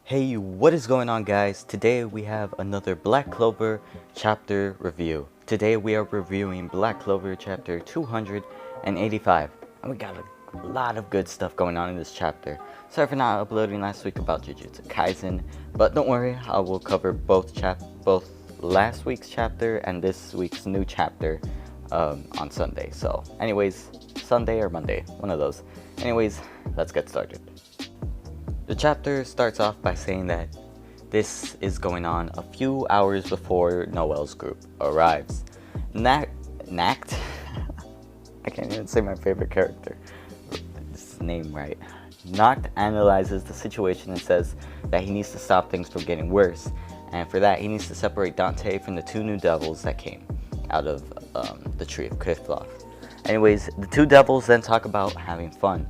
Hey, what is going on, guys? Today we have another Black Clover chapter review. Today we are reviewing Black Clover chapter 285, and we got a lot of good stuff going on in this chapter. Sorry for not uploading last week about Jujutsu Kaisen, but don't worry, I will cover both last week's chapter and this week's new chapter on Sunday. So anyways, Sunday or Monday, one of those. Anyways, let's get started. The chapter starts off by saying that this is going on a few hours before Noel's group arrives. Nacht, I can't even say my favorite character, this name right. Nacht analyzes the situation and says that he needs to stop things from getting worse, and for that he needs to separate Dante from the two new devils that came out of the Tree of Kithloth. Anyways, the two devils then talk about having fun,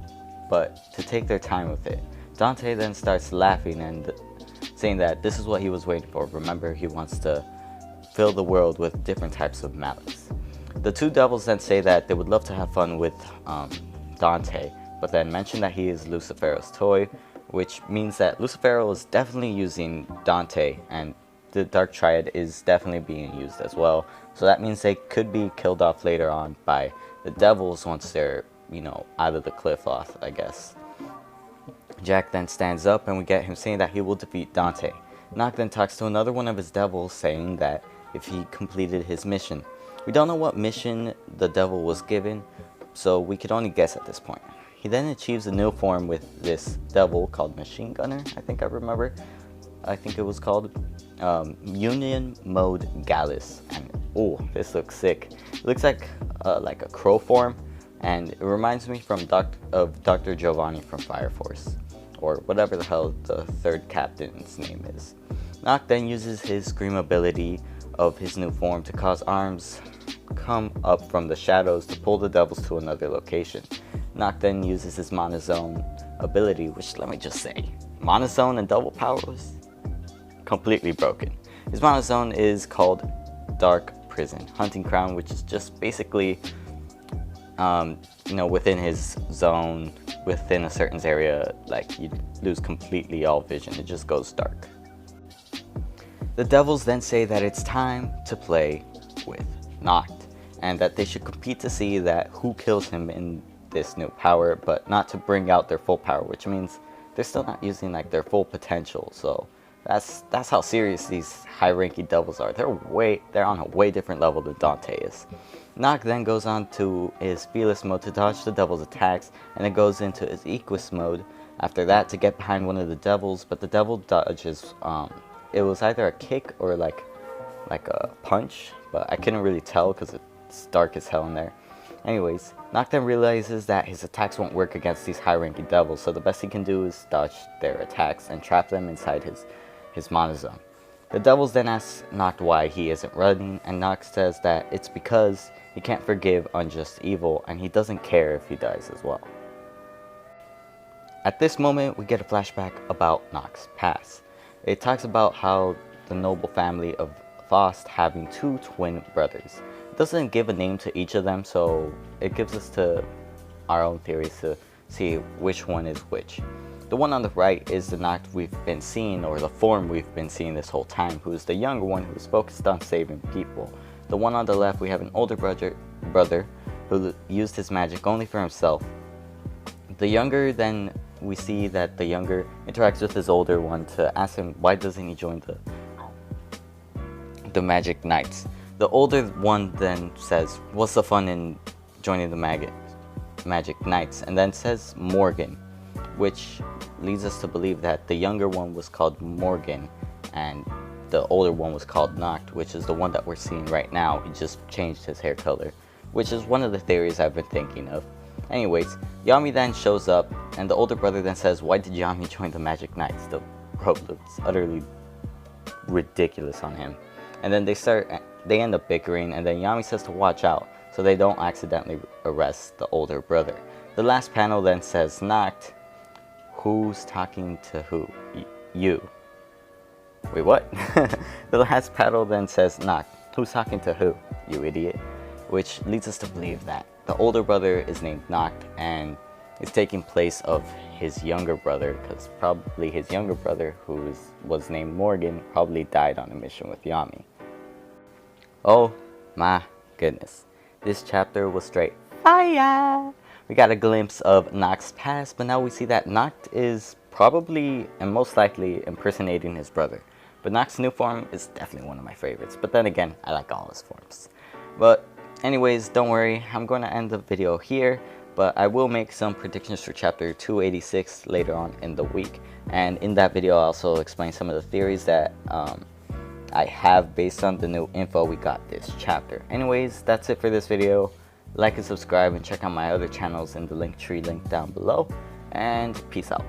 but to take their time with it. Dante then starts laughing and saying that this is what he was waiting for. Remember, he wants to fill the world with different types of malice. The two devils then say that they would love to have fun with Dante, but then mention that he is Lucifero's toy, which means that Lucifero is definitely using Dante, and the Dark Triad is definitely being used as well. So that means they could be killed off later on by the devils once they're, out of the Kithloth, I guess. Jack then stands up and we get him saying that he will defeat Dante. Nacht then talks to another one of his devils saying that if he completed his mission. We don't know what mission the devil was given, so we could only guess at this point. He then achieves a new form with this devil called Machine Gunner, I think it was called. Union Mode Gallus. And oh, this looks sick. It looks like a crow form, and it reminds me of Dr. Giovanni from Fire Force, or whatever the hell the third captain's name is. Nacht then uses his scream ability of his new form to cause arms come up from the shadows to pull the devils to another location. Nacht then uses his monozone ability, which, let me just say, monozone and double power was completely broken. His monozone is called Dark Prison Hunting Crown, which is just basically within his zone, within a certain area, like, you lose completely all vision. It just goes dark. The devils then say that it's time to play with Nacht, and that they should compete to see that who kills him in this new power, but not to bring out their full power, which means they're still not using their full potential. So that's how serious these high-ranking devils are. They're on a way different level than Dante is. Nacht then goes on to his Fearless mode to dodge the devil's attacks, and then goes into his Equus mode after that to get behind one of the devils, but the devil dodges, it was either a kick or like a punch, but I couldn't really tell because it's dark as hell in there. Anyways, Nacht then realizes that his attacks won't work against these high-ranking devils, so the best he can do is dodge their attacks and trap them inside his monozone. The devils then ask Nacht why he isn't running, and Nacht says that it's because he can't forgive unjust evil, and he doesn't care if he dies as well. At this moment, we get a flashback about Nacht's past. It talks about how the noble family of Faust having two twin brothers. It doesn't give a name to each of them, so it gives us to our own theories to see which one is which. The one on the right is the Nacht we've been seeing, or the form we've been seeing this whole time, who's the younger one who's focused on saving people. The one on the left, we have an older brother who used his magic only for himself. The younger, then we see that the younger interacts with his older one to ask him why doesn't he join the Magic Knights. The older one then says, what's the fun in joining the Magic Knights, and then says Morgen, which leads us to believe that the younger one was called Morgen and the older one was called Nacht, which is the one that we're seeing right now. He just changed his hair color, which is one of the theories I've been thinking of. Anyways, Yami then shows up, and the older brother then says, why did Yami join the Magic Knights? The robe looks utterly ridiculous on him. And then they end up bickering, and then Yami says to watch out so they don't accidentally arrest the older brother. The last panel then says, Nacht, who's talking to who? You. Wait, what? The last panel then says, Nacht, who's talking to who? You idiot. Which leads us to believe that the older brother is named Nacht, and is taking place of his younger brother, because probably his younger brother, who was named Morgen, probably died on a mission with Yami. Oh my goodness, this chapter was straight fire! We got a glimpse of Nacht's past, but now we see that Nacht is probably and most likely impersonating his brother. But Nacht's new form is definitely one of my favorites, but then again, I like all his forms. But anyways, don't worry, I'm going to end the video here, but I will make some predictions for chapter 286 later on in the week. And in that video, I'll also explain some of the theories that I have based on the new info we got this chapter. Anyways, that's it for this video. Like and subscribe and check out my other channels in the link tree link down below. And peace out.